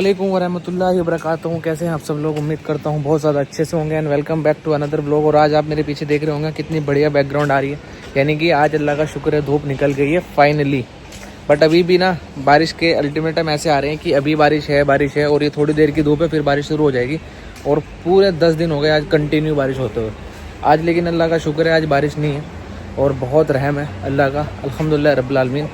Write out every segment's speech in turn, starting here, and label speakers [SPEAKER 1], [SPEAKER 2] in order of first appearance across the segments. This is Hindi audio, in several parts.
[SPEAKER 1] वालेकुम वरहमतुल्लाहि वबरकातुहू। कैसे हैं आप सब लोग? उम्मीद करता हूँ बहुत ज़्यादा अच्छे से होंगे and welcome back to another vlog. और आज आप मेरे पीछे देख रहे होंगे कितनी बढ़िया बैकग्राउंड आ रही है, यानी कि आज अल्लाह का शुक्र है धूप निकल गई है फाइनली। बट अभी भी ना बारिश के अल्टीमेटम ऐसे आ रहे हैं कि अभी बारिश है और ये थोड़ी देर की धूप है, फिर बारिश शुरू हो जाएगी। और पूरे 10 दिन हो गए आज कंटिन्यू बारिश होते हुए। आज लेकिन अल्लाह का शुक्र है आज बारिश नहीं है और बहुत रहम है अल्लाह का, अल्हम्दुलिल्लाह रब्बिल आलमीन।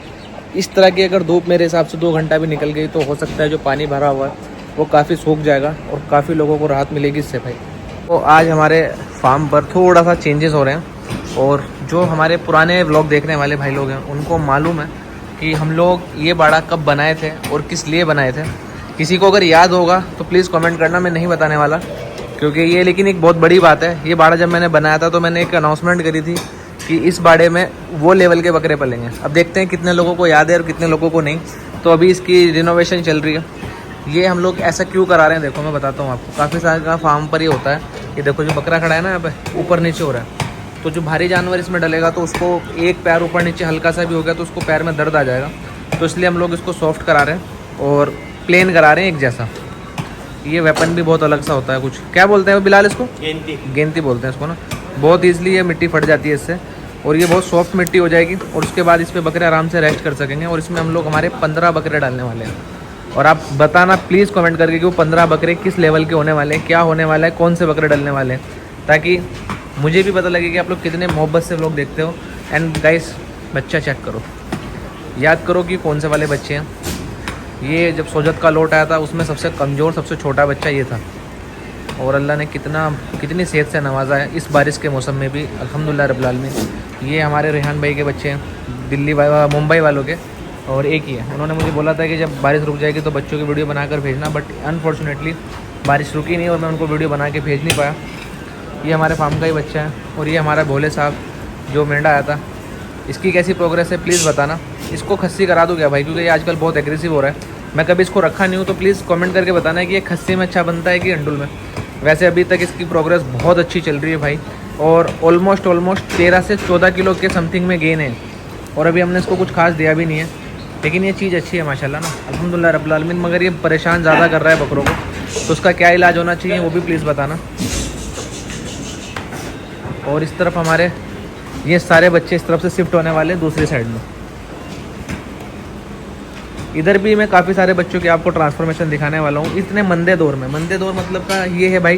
[SPEAKER 1] इस तरह की अगर धूप मेरे हिसाब से 2 घंटा भी निकल गई तो हो सकता है जो पानी भरा हुआ है वो काफ़ी सूख जाएगा और काफ़ी लोगों को राहत मिलेगी इससे भाई। तो आज हमारे फार्म पर थोड़ा सा चेंजेस हो रहे हैं और जो हमारे पुराने व्लॉग देखने वाले भाई लोग हैं उनको मालूम है कि हम लोग ये बाड़ा कब बनाए थे और किस लिए बनाए थे। किसी को अगर याद होगा तो प्लीज़ कमेंट करना, मैं नहीं बताने वाला क्योंकि ये लेकिन एक बहुत बड़ी बात है। ये बाड़ा जब मैंने बनाया था तो मैंने एक अनाउंसमेंट करी थी कि इस बाड़े में वो लेवल के बकरे पलेंगे। अब देखते हैं कितने लोगों को याद है और कितने लोगों को नहीं। तो अभी इसकी रिनोवेशन चल रही है। ये हम लोग ऐसा क्यों करा रहे हैं देखो मैं बताता हूँ आपको। काफ़ी सारे का फार्म पर ही होता है। ये देखो जो बकरा खड़ा है ना यहाँ पे ऊपर नीचे हो रहा है, तो जो भारी जानवर इसमें डलेगा तो उसको एक पैर ऊपर नीचे हल्का सा भी हो गया तो उसको पैर में दर्द आ जाएगा। तो इसलिए हम लोग इसको सॉफ्ट करा रहे हैं और प्लेन करा रहे हैं एक जैसा। ये वेपन भी बहुत अलग सा होता है, कुछ क्या बोलते हैं बिलाल इसको? गेंती बोलते हैं इसको ना। बहुत ईजिली ये मिट्टी फट जाती है इससे और ये बहुत सॉफ्ट मिट्टी हो जाएगी और उसके बाद इस पर बकरे आराम से रेस्ट कर सकेंगे। और इसमें हम लोग हमारे 15 बकरे डालने वाले हैं। और आप बताना प्लीज़ कमेंट करके कि वो 15 बकरे किस लेवल के होने वाले हैं, क्या होने वाला है, कौन से बकरे डलने वाले हैं, ताकि मुझे भी पता लगे कि आप लोग कितने मोहब्बत से लोग देखते हो। एंड गाइस बच्चा चेक करो, याद करो कि कौन से वाले बच्चे हैं। ये जब सोजत का लोट आया था उसमें सबसे कमज़ोर सबसे छोटा बच्चा ये था और अल्लाह ने कितनी सेहत से नवाजा है इस बारिश के मौसम में भी, अल्हम्दुलिल्लाह रब्बिल आलमीन। ये हमारे रेहान भाई के बच्चे हैं, दिल्ली मुंबई वालों के, और एक ही है। उन्होंने मुझे बोला था कि जब बारिश रुक जाएगी तो बच्चों की वीडियो बनाकर भेजना, बट अनफॉर्चुनेटली बारिश रुकी नहीं और मैं उनको वीडियो बना के भेज नहीं पाया। ये हमारे फार्म का ही बच्चा है और ये हमारा भोले साहब जो मेंढा आया था। इसकी कैसी प्रोग्रेस है प्लीज़ बताना। इसको खस्सी करा दूँ क्या भाई, क्योंकि ये आजकल बहुत एग्रेसिव हो रहा है। मैं कभी इसको रखा नहीं हूँ तो प्लीज़ कमेंट करके बताना है कि ये खस्सी में अच्छा बनता है कि अंडुल में। वैसे अभी तक इसकी प्रोग्रेस बहुत अच्छी चल रही है भाई और ऑलमोस्ट 13 से 14 किलो के समथिंग में गेन है। और अभी हमने इसको कुछ खास दिया भी नहीं है, लेकिन ये चीज़ अच्छी है माशाल्लाह ना, अल्हम्दुलिल्लाह रब्बिल आलमीन। मगर ये परेशान ज़्यादा कर रहा है बकरों को, तो उसका क्या इलाज होना चाहिए वो भी प्लीज़ बताना। और इस तरफ हमारे ये सारे बच्चे इस तरफ से शिफ्ट होने वाले दूसरी साइड में। इधर भी मैं काफ़ी सारे बच्चों की आपको ट्रांसफॉर्मेशन दिखाने वाला हूँ इतने मंदे दौर में। मंदे दौर मतलब का ये है भाई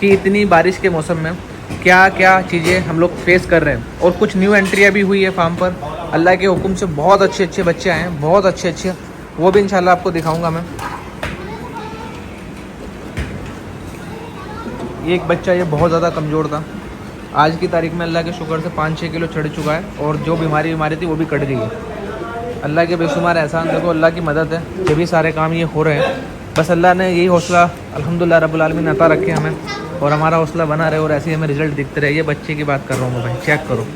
[SPEAKER 1] कि इतनी बारिश के मौसम में क्या क्या चीज़ें हम लोग फेस कर रहे हैं। और कुछ न्यू एंट्रियाँ भी हुई है फार्म पर, अल्लाह के हुक्म से बहुत अच्छे बच्चे आए हैं, बहुत अच्छे, वो भी इंशाल्लाह आपको दिखाऊंगा मैं। ये एक बच्चा ये बहुत ज़्यादा कमज़ोर था, आज की तारीख में अल्लाह के शुक्र से 5-6 किलो चढ़ चुका है और जो बीमारी थी वो भी कट गई है। अल्लाह के बेशुमार एहसान, देखो अल्लाह की मदद है, ये भी सारे काम ये हो रहे हैं। बस अल्लाह ने यही हौसला अल्हम्दुलिल्लाह रब्बिल आलमीन अता रखे हमें और हमारा हौसला बना रहे और ऐसे ही हमें रिजल्ट दिखते रहे। ये बच्चे की बात कर रहा हूँ मैं भाई, चेक करो।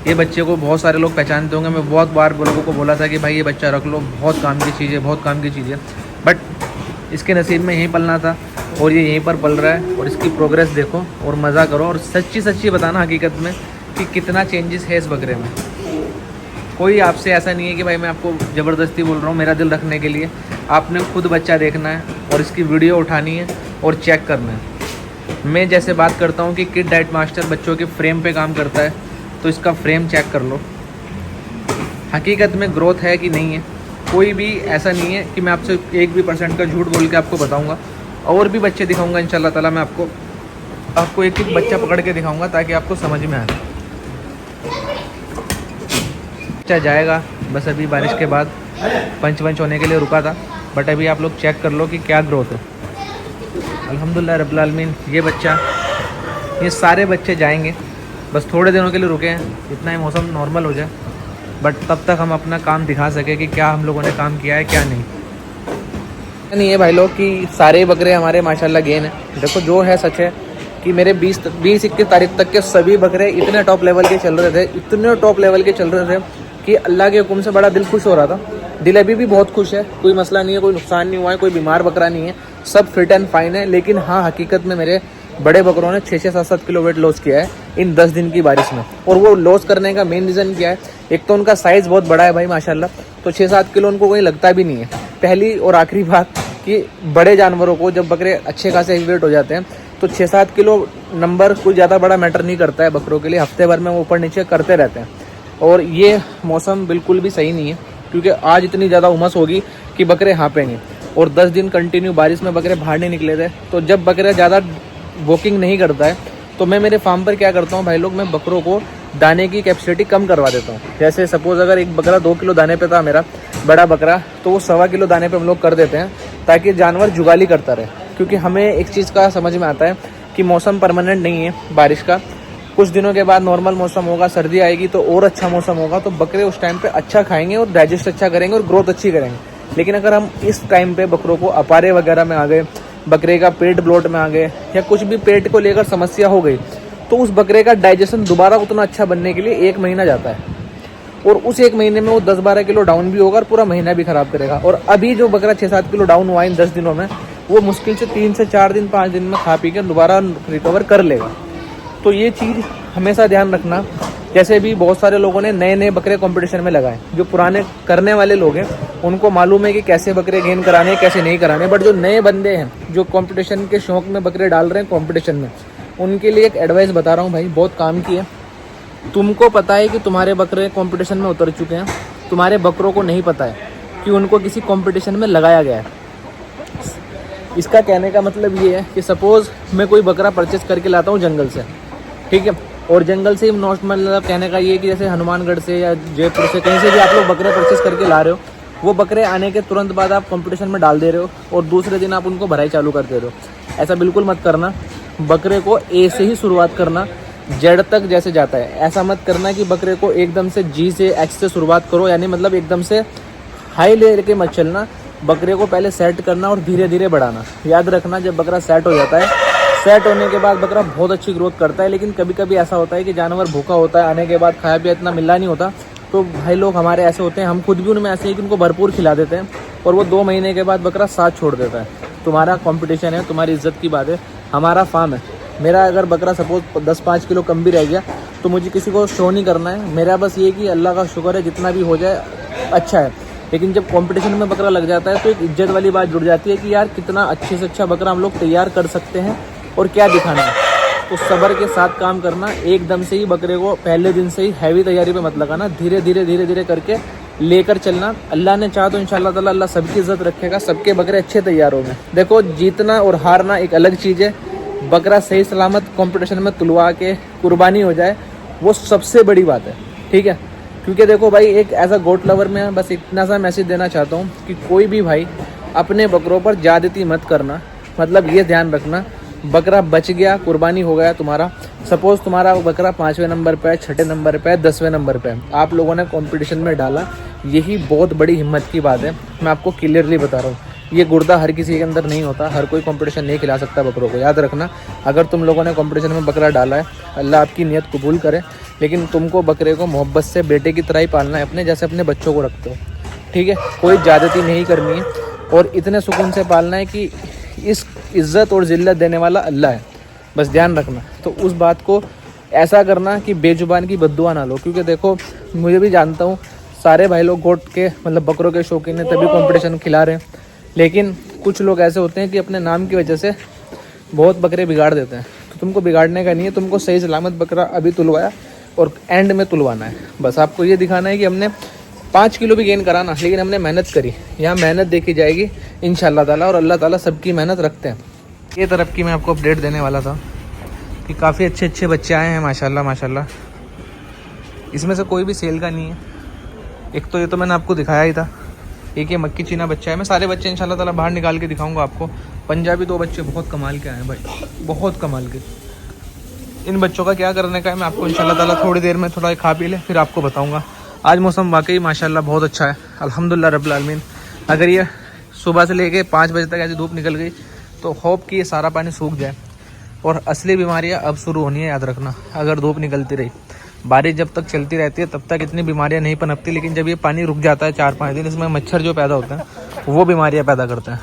[SPEAKER 1] ये बच्चे को बहुत सारे लोग पहचानते होंगे। मैं बहुत बार लोगों को बोला था कि भाई ये बच्चा रख लो, बहुत काम की चीज़ है, बहुत काम की चीज़ है। बट इसके नसीब में यहीं पलना था और ये यहीं पर पल रहा है। और इसकी प्रोग्रेस देखो और मज़ा करो और सच्ची बताना हकीकत में कि कितना चेंजेस है इस बकरे में। कोई आपसे ऐसा नहीं है कि भाई मैं आपको ज़बरदस्ती बोल रहा हूँ मेरा दिल रखने के लिए। आपने खुद बच्चा देखना है और इसकी वीडियो उठानी है और चेक करना है। मैं जैसे बात करता हूँ कि किड डाइट मास्टर बच्चों के फ्रेम पे काम करता है, तो इसका फ्रेम चेक कर लो, हकीकत में ग्रोथ है कि नहीं है। कोई भी ऐसा नहीं है कि मैं आपसे 1% का झूठ बोल के आपको बताऊँगा। और भी बच्चे दिखाऊँगा इंशाल्लाह ताला। मैं आपको एक बच्चा पकड़ के दिखाऊँगा ताकि आपको समझ में आए। बच्चा जाएगा बस अभी बारिश के बाद पंच होने के लिए रुका था, बट अभी आप लोग चेक कर लो कि क्या ग्रोथ है। अल्हम्दुलिल्लाह रब्बिल आलमीन। ये बच्चा, ये सारे बच्चे जाएंगे, बस थोड़े दिनों के लिए रुके हैं, इतना ही मौसम नॉर्मल हो जाए, बट तब तक हम अपना काम दिखा सके कि क्या हम लोगों ने काम किया है क्या नहीं है भाई लोग कि सारे बकरे हमारे माशाल्लाह गेन है। देखो जो है सच है कि मेरे 20-21 तारीख तक के सभी बकरे इतने टॉप लेवल के चल रहे थे, इतने टॉप लेवल के चल रहे थे कि अल्लाह के हुक्म से बड़ा दिल खुश हो रहा था। दिल अभी भी बहुत खुश है, कोई मसला नहीं है, कोई नुकसान नहीं हुआ है, कोई बीमार बकरा नहीं है, सब फिट एंड फाइन है। लेकिन हाँ हकीकत में मेरे बड़े बकरों ने 6-6, 7-7 किलो वेट लॉस किया है इन 10 दिन की बारिश में। और वो लॉस करने का मेन रीज़न क्या है, एक तो उनका साइज़ बहुत बड़ा है भाई माशाल्लाह, तो 6-7 किलो उनको कोई लगता भी नहीं है। पहली और आखिरी बात कि बड़े जानवरों को जब बकरे अच्छे खासे हेवी वेट हो जाते हैं तो 6-7 किलो नंबर कोई ज़्यादा बड़ा मैटर नहीं करता है बकरों के लिए, हफ्ते भर में वो ऊपर नीचे करते रहते हैं। और ये मौसम बिल्कुल भी सही नहीं है, क्योंकि आज इतनी ज़्यादा उमस होगी कि बकरे हाँपेंगे। और 10 दिन कंटिन्यू बारिश में बकरे बाहर नहीं निकले थे, तो जब बकरा ज़्यादा वॉकिंग नहीं करता है तो मैं मेरे फार्म पर क्या करता हूँ भाई लोग, मैं बकरों को दाने की कैपेसिटी कम करवा देता हूँ। जैसे सपोज़ अगर एक बकरा 2 किलो दाने पे था मेरा बड़ा बकरा, तो वो 1.25 किलो दाने पे हम लोग कर देते हैं ताकि जानवर जुगाली करता रहे। क्योंकि हमें एक चीज़ का समझ में आता है कि मौसम परमानेंट नहीं है बारिश का, कुछ दिनों के बाद नॉर्मल मौसम होगा, सर्दी आएगी तो और अच्छा मौसम होगा, तो बकरे उस टाइम पे अच्छा खाएंगे और डाइजेस्ट अच्छा करेंगे और ग्रोथ अच्छी करेंगे। लेकिन अगर हम इस टाइम पे बकरों को अपारे वगैरह में आ गए, बकरे का पेट ब्लोट में आ गए या कुछ भी पेट को लेकर समस्या हो गई, तो उस बकरे का डाइजेशन दोबारा उतना अच्छा बनने के लिए 1 महीना जाता है। और उस 1 महीने में वो 10-12 किलो डाउन भी होगा और पूरा महीना भी खराब करेगा। और अभी जो बकरा 6-7 किलो डाउन हुआ इन 10 दिनों में, वो मुश्किल से 3 से 4 दिन 5 दिन में खा पी के दोबारा रिकवर कर लेगा। तो ये चीज़ हमेशा ध्यान रखना। जैसे भी बहुत सारे लोगों ने नए नए बकरे कंपटीशन में लगाए, जो पुराने करने वाले लोग हैं उनको मालूम है कि कैसे बकरे गेन कराने कैसे नहीं कराने, बट जो नए बंदे हैं जो कंपटीशन के शौक में बकरे डाल रहे हैं कंपटीशन में, उनके लिए एक एडवाइस बता रहा हूँ भाई, बहुत काम की है। तुमको पता है कि तुम्हारे बकरे कंपटीशन में उतर चुके हैं, तुम्हारे बकरों को नहीं पता है कि उनको किसी कंपटीशन में लगाया गया है। इसका कहने का मतलब ये है कि सपोज़ मैं कोई बकरा परचेस करके लाता हूँ जंगल से, ठीक है, और जंगल से मतलब कहने का ये है कि जैसे हनुमानगढ़ से या जयपुर से कहीं से भी आप लोग बकरे परचेस करके ला रहे हो, वो बकरे आने के तुरंत बाद आप कंपटीशन में डाल दे रहे हो और दूसरे दिन आप उनको भराई चालू कर दे रहे हो। ऐसा बिल्कुल मत करना। बकरे को ए से ही शुरुआत करना, जेड तक जैसे जाता है ऐसा मत करना कि बकरे को एकदम से जी से एच से शुरुआत करो, यानी मतलब एकदम से हाई लेके मत चलना। बकरे को पहले सेट करना और धीरे धीरे बढ़ाना। याद रखना, जब बकरा सेट हो जाता है, सेट होने के बाद बकरा बहुत अच्छी ग्रोथ करता है। लेकिन कभी कभी ऐसा होता है कि जानवर भूखा होता है, आने के बाद खाया पिया इतना मिला नहीं होता, तो भाई लोग हमारे ऐसे होते हैं, हम खुद भी उनमें ऐसे हैं कि उनको भरपूर खिला देते हैं और वो 2 महीने के बाद बकरा साथ छोड़ देता है। तुम्हारा कंपटीशन है, तुम्हारी इज्जत की बात है, हमारा फार्म है। मेरा अगर बकरा सपोज 10-5 किलो कम भी रह गया तो मुझे किसी को शो नहीं करना है। मेरा बस ये कि अल्लाह का शुक्र है, जितना भी हो जाए अच्छा है। लेकिन जब कंपटीशन में बकरा लग जाता है तो एक इज्जत वाली बात जुड़ जाती है कि यार कितना अच्छे से अच्छा बकरा हम लोग तैयार कर सकते हैं और क्या दिखाना है। तो सब्र के साथ काम करना, एकदम से ही बकरे को पहले दिन से ही हैवी तैयारी पे मत लगाना, धीरे धीरे करके लेकर चलना। अल्लाह ने चाहा तो इंशाल्लाह ताला अल्लाह सबकी इज्जत रखेगा, सबके बकरे अच्छे तैयार होंगे। देखो, जीतना और हारना एक अलग चीज़ है, बकरा सही सलामत कंपटीशन में तुलवा के कुर्बानी हो जाए वो सबसे बड़ी बात है, ठीक है। क्योंकि देखो भाई, एक एज अ गोट लवर में बस इतना सा मैसेज देना चाहता हूँ कि कोई भी भाई अपने बकरों पर ज़्यादती मत करना। मतलब ये ध्यान रखना, बकरा बच गया, कुर्बानी हो गया तुम्हारा, सपोज़ तुम्हारा बकरा 5वें नंबर पे, 6ठे नंबर पे, 10वें नंबर पे, आप लोगों ने कंपटीशन में डाला, यही बहुत बड़ी हिम्मत की बात है। मैं आपको क्लियरली बता रहा हूँ, ये गुर्दा हर किसी के अंदर नहीं होता, हर कोई कंपटीशन नहीं खिला सकता बकरों को। याद रखना, अगर तुम लोगों ने कंपटीशन में बकरा डाला है, अल्लाह आपकी नियत कबूल करे, लेकिन तुमको बकरे को मोहब्बत से बेटे की तरह ही पालना है, अपने जैसे अपने बच्चों को रखते हो, ठीक है। कोई ज़्यादती नहीं करनी है और इतने सुकून से पालना है कि इस इज़्ज़त और ज़िल्लत देने वाला अल्लाह है, बस ध्यान रखना। तो उस बात को ऐसा करना कि बेजुबान की बद्दुआ ना लो। क्योंकि देखो, मुझे भी जानता हूँ सारे भाई लोग गोट के मतलब बकरों के शौकीन हैं, तभी कंपटीशन खिला रहे हैं, लेकिन कुछ लोग ऐसे होते हैं कि अपने नाम की वजह से बहुत बकरे बिगाड़ देते हैं। तो तुमको बिगाड़ने का नहीं है, तुमको सही सलामत बकरा अभी तुलवाया और एंड में तुलवाना है। बस आपको ये दिखाना है कि हमने 5 किलो भी गेन कराना, लेकिन हमने मेहनत करी। यहाँ मेहनत देखी जाएगी इंशाल्लाह ताला, और अल्लाह ताला सबकी मेहनत रखते हैं। ये तरफ की मैं आपको अपडेट देने वाला था कि काफ़ी अच्छे अच्छे बच्चे आए हैं माशाल्लाह माशाल्लाह। इसमें से कोई भी सेल का नहीं है। एक तो ये तो मैंने आपको दिखाया ही था, एक ये मक्की चीना बच्चा है। मैं सारे बच्चे इंशाल्लाह ताला बाहर निकाल के दिखाऊंगा आपको। पंजाबी 2 बच्चे बहुत कमाल के आए हैं भाई, बहुत कमाल के। इन बच्चों का क्या करने का है मैं आपको इंशाल्लाह ताला थोड़ी देर में थोड़ा खा पी ले फिर आपको बताऊंगा। आज मौसम वाकई माशाल्लाह बहुत अच्छा है, अल्हम्दुलिल्लाह रब्बिल आलमीन। अगर ये सुबह से लेके 5 बजे तक ऐसी धूप निकल गई तो होप कि ये सारा पानी सूख जाए। और असली बीमारियां अब शुरू होनी है, याद रखना। अगर धूप निकलती रही, बारिश जब तक चलती रहती है तब तक इतनी बीमारियां नहीं पनपती, लेकिन जब ये पानी रुक जाता है 4-5 दिन, इसमें मच्छर जो पैदा होते हैं वो बीमारियां पैदा करते हैं।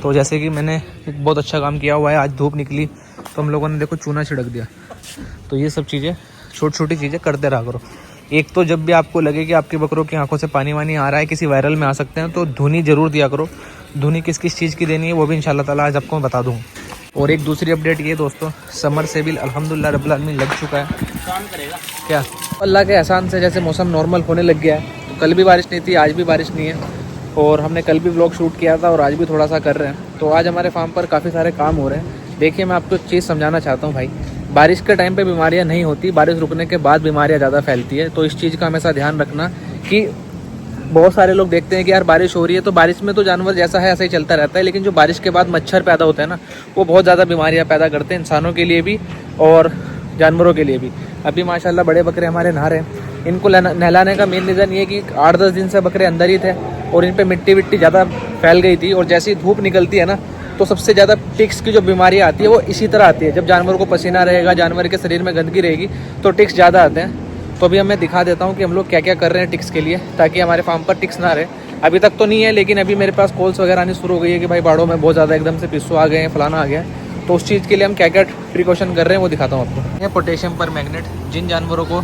[SPEAKER 1] तो जैसे कि मैंने एक बहुत अच्छा काम किया हुआ है, आज धूप निकली तो हम लोगों ने देखो चूना छिड़क दिया। तो ये सब चीज़ें छोटी छोटी चीज़ें करते रहा करो। एक तो जब भी आपको लगे कि आपके बकरों की आंखों से पानी वानी आ रहा है, किसी वायरल में आ सकते हैं, तो धुनी ज़रूर दिया करो। धुनी किस किस चीज़ की देनी है वो भी इंशाल्लाह ताला आज आपको मैं बता दूँ। और एक दूसरी अपडेट ये दोस्तों, समर सेबिल अल्हम्दुलिल्लाह रब्बिल आलमीन लग चुका है। काम करेगा क्या अल्लाह के एहसान से, जैसे मौसम नॉर्मल होने लग गया है। तो कल भी बारिश नहीं थी, आज भी बारिश नहीं है, और हमने कल भी व्लॉग शूट किया था और आज भी थोड़ा सा कर रहे हैं। तो आज हमारे फार्म पर काफ़ी सारे काम हो रहे हैं। देखिए मैं आपको एक चीज़ समझाना चाहता हूँ भाई, बारिश के टाइम पे बीमारियाँ नहीं होती, बारिश रुकने के बाद बीमारियाँ ज़्यादा फैलती है। तो इस चीज़ का हमेशा ध्यान रखना कि बहुत सारे लोग देखते हैं कि यार बारिश हो रही है तो बारिश में तो जानवर जैसा है ऐसा ही चलता रहता है, लेकिन जो बारिश के बाद मच्छर पैदा होते हैं ना, वो बहुत ज़्यादा बीमारियाँ पैदा करते हैं, इंसानों के लिए भी और जानवरों के लिए भी। अभी माशाल्लाह बड़े बकरे हमारे नहा रहे हैं। इनको नहलाने का मेन रीज़न ये कि 8-10 दिन से बकरे अंदर ही थे और इन पर मिट्टी विट्टी ज़्यादा फैल गई थी, और जैसे ही धूप निकलती है ना, तो सबसे ज़्यादा टिक्स की जो बीमारियाँ आती है वो इसी तरह आती है। जब जानवर को पसीना रहेगा, जानवर के शरीर में गंदगी रहेगी, तो टिक्स ज़्यादा आते हैं। तो अभी मैं दिखा देता हूँ कि हम लोग क्या क्या कर रहे हैं टिक्स के लिए, ताकि हमारे फार्म पर टिक्स ना रहे। अभी तक तो नहीं है, लेकिन अभी मेरे पास कॉल्स वगैरह आनी शुरू हो गई है कि भाई बाड़ों में बहुत ज़्यादा एकदम से पिस्सू आ गए हैं, फलाना आ गया है। तो उस चीज़ के लिए हम क्या क्या प्रिकॉशन कर रहे हैं वो दिखाता हूँ आपको। ये पोटेशियम पर मैग्नेट, जिन जानवरों को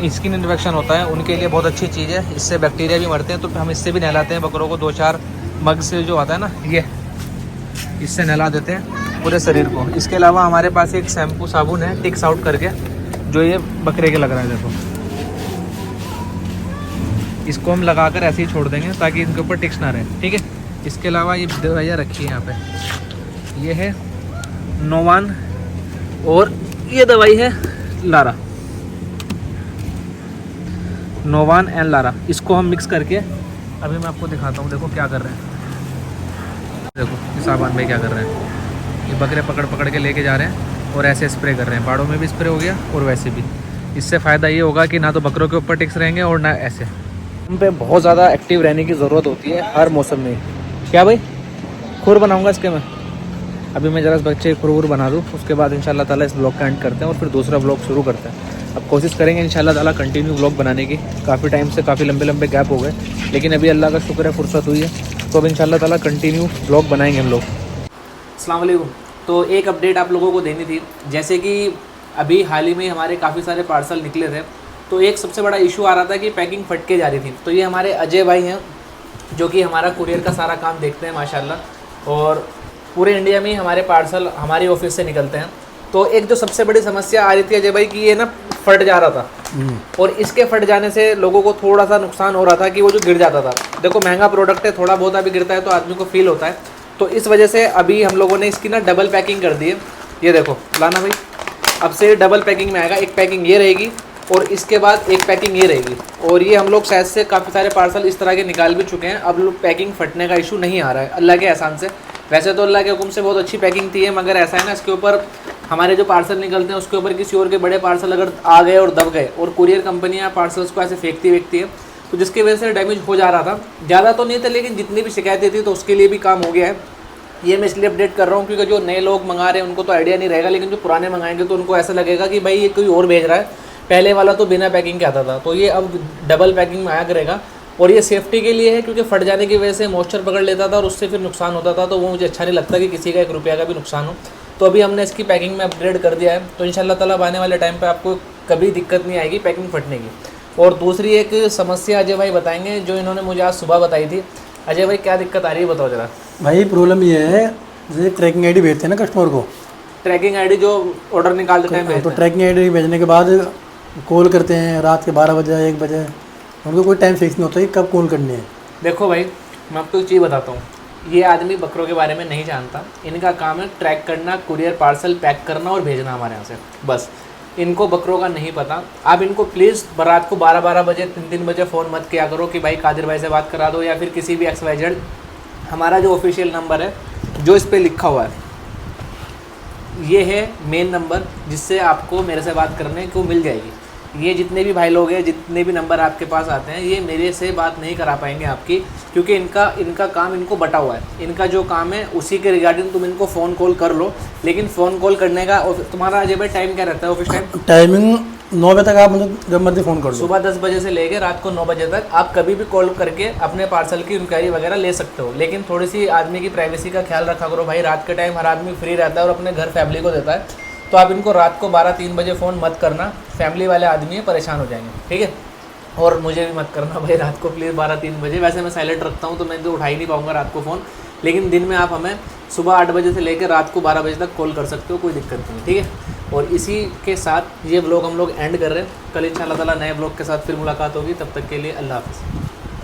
[SPEAKER 1] स्किन इन्फेक्शन होता है उनके लिए बहुत अच्छी चीज़ है। इससे बैक्टीरिया भी मरते हैं, तो हम इससे भी नहलाते हैं बकरों को। 2-4 मग से जो आता है ना, ये इससे नहला देते हैं पूरे शरीर को। इसके अलावा हमारे पास एक शैम्पू साबुन है टिक्स आउट करके, जो ये बकरे के लग रहा है, देखो इसको हम लगाकर ऐसे ही छोड़ देंगे ताकि इनके ऊपर टिक्स ना रहे, ठीक है। इसके अलावा ये दवाइयाँ रखी है यहाँ पे, ये है नोवान और ये दवाई है लारा, नोवान एंड लारा। इसको हम मिक्स करके अभी मैं आपको दिखाता हूँ। देखो क्या कर रहे हैं, देखो ये साबान भाई क्या कर रहे हैं। ये बकरे पकड़ पकड़ के लेके जा रहे हैं और ऐसे स्प्रे कर रहे हैं। बाड़ों में भी स्प्रे हो गया और वैसे भी। इससे फ़ायदा ये होगा कि ना तो बकरों के ऊपर टिक्स रहेंगे और ना ऐसे। हम पे बहुत ज़्यादा एक्टिव रहने की ज़रूरत होती है हर मौसम में। क्या भाई, खुर बनाऊँगा इसके मैं। अभी मैं ज़रा इस बच्चे की खुर बना दूँ, उसके बाद इंशाल्लाह ताला इस ब्लॉग का एंड करते हैं और फिर दूसरा ब्लॉग शुरू करते हैं। अब कोशिश करेंगे इंशाल्लाह ताला कंटिन्यू ब्लॉग बनाने की। काफ़ी टाइम से काफ़ी लंबे लंबे गैप हो गए, लेकिन अभी अल्लाह का शुक्र है फुर्सत हुई है, तो अब इंशाल्लाह ताला कंटिन्यू ब्लॉग बनाएंगे हम लोग। अस्सलाम वालेकुम। तो एक अपडेट आप लोगों को देनी थी, जैसे कि अभी हाल ही में हमारे काफ़ी सारे पार्सल निकले थे, तो एक सबसे बड़ा इशू आ रहा था कि पैकिंग फट के जा रही थी। तो ये हमारे अजय भाई हैं जो कि हमारा कुरियर का सारा काम देखते हैं माशाल्लाह, और पूरे इंडिया में ही हमारे पार्सल हमारी ऑफिस से निकलते हैं। तो एक जो सबसे बड़ी समस्या आ रही थी अजय भाई की, ये ना फट जा रहा था, और इसके फट जाने से लोगों को थोड़ा सा नुकसान हो रहा था कि वो जो गिर जाता था। देखो महंगा प्रोडक्ट है, थोड़ा बहुत अभी गिरता है तो आदमी को फील होता है। तो इस वजह से अभी हम लोगों ने इसकी ना डबल पैकिंग कर दी है। ये देखो लाना भाई, अब से डबल पैकिंग में आएगा। एक पैकिंग ये रहेगी और इसके बाद एक पैकिंग ये रहेगी। और ये हम लोग शायद से काफ़ी सारे पार्सल इस तरह के निकाल भी चुके हैं। अब लोग पैकिंग फटने का इशू नहीं आ रहा है अल्लाह के एहसान से। वैसे तो अल्लाह के हुक्म से बहुत अच्छी पैकिंग थी है, मगर ऐसा है ना, इसके ऊपर हमारे जो पार्सल निकलते हैं उसके ऊपर किसी और के बड़े पार्सल अगर आ गए और दब गए, और कुरियर कंपनियाँ पार्सल्स को ऐसे फेंकती है, तो जिसकी वजह से डैमेज हो जा रहा था। ज़्यादा तो नहीं था, लेकिन जितनी भी शिकायतें थी तो उसके लिए भी काम हो गया है। ये मैं इसलिए अपडेट कर रहा हूँ क्योंकि जो नए लोग मंगा रहे हैं उनको तो आइडिया नहीं रहेगा, लेकिन जो पुराने मंगाएंगे तो उनको ऐसा लगेगा कि भाई ये कोई और भेज रहा है, पहले वाला तो बिना पैकिंग के आता था। तो ये अब डबल पैकिंग में आया करेगा, और ये सेफ्टी के लिए है क्योंकि फट जाने की वजह से मॉइस्चर पकड़ लेता था और उससे फिर नुकसान होता था। तो वो मुझे अच्छा नहीं लगता कि किसी का 1 रुपया का भी नुकसान हो। तो अभी हमने इसकी पैकिंग में अपग्रेड कर दिया है, तो इंशाल्लाह ताला आने वाले टाइम पे आपको कभी दिक्कत नहीं आएगी पैकिंग फटने की। और दूसरी एक समस्या अजय भाई बताएंगे जो इन्होंने मुझे आज सुबह बताई थी। अजय भाई क्या दिक्कत आ रही है बताओ ज़रा।
[SPEAKER 2] भाई प्रॉब्लम ये है, जैसे ट्रैकिंग आईडी भेजते हैं ना कस्टमर को,
[SPEAKER 1] ट्रैकिंग आईडी जो ऑर्डर निकालते हैं,
[SPEAKER 2] तो ट्रैकिंग आईडी भेजने के बाद कॉल करते हैं रात के 12 बजे 1 बजे, उनको कोई टाइम फिक्स नहीं होता कि कब कॉल करनी है।
[SPEAKER 1] देखो भाई मैं आपको एक चीज़ बताता हूँ, ये आदमी बकरों के बारे में नहीं जानता। इनका काम है ट्रैक करना, कुरियर पार्सल पैक करना और भेजना हमारे यहाँ से, बस। इनको बकरों का नहीं पता। आप इनको प्लीज़ रात को 12-12 बजे 3-3 बजे फ़ोन मत किया करो कि भाई कादिर भाई से बात करा दो, या फिर किसी भी XYZ। हमारा जो ऑफिशियल नंबर है जो इस पर लिखा हुआ है, ये है मेन नंबर जिससे आपको मेरे से बात करने को मिल जाएगी। ये जितने भी भाई लोग हैं, जितने भी नंबर आपके पास आते हैं, ये मेरे से बात नहीं करा पाएंगे आपकी, क्योंकि इनका काम इनको बटा हुआ है। इनका जो काम है उसी के रिगार्डिंग तुम इनको फ़ोन कॉल कर लो, लेकिन फ़ोन कॉल करने का तुम्हारा अजय भाई टाइम क्या रहता है ऑफिस टाइम?
[SPEAKER 2] टाइमिंग 9 बजे तक आप मतलब जब मर्जी फ़ोन कर लो।
[SPEAKER 1] सुबह 10 बजे से लेकर रात को 9 बजे तक आप कभी भी कॉल करके अपने पार्सल की इंक्वायरी वगैरह ले सकते हो, लेकिन थोड़ी सी आदमी की प्राइवेसी का ख्याल रखा करो भाई। रात के टाइम हर आदमी फ्री रहता है और अपने घर फैमिली को देता है, तो आप इनको रात को 12-3 बजे फ़ोन मत करना, फैमिली वाले आदमी है, परेशान हो जाएंगे, ठीक है। और मुझे भी मत करना भाई रात को प्लीज़ 12-3 बजे। वैसे मैं साइलेंट रखता हूँ तो मैं तो उठा ही नहीं पाऊँगा रात को फ़ोन, लेकिन दिन में आप हमें सुबह 8 बजे से लेकर रात को 12 बजे तक कॉल कर सकते हो, कोई दिक्कत नहीं, ठीक है। और इसी के साथ ये व्लॉग हम लोग एंड कर रहे हैं। कल इंशाल्लाह ताला नए व्लॉग के साथ फिर मुलाकात होगी, तब तक के लिए अल्लाह हाफ़िज़।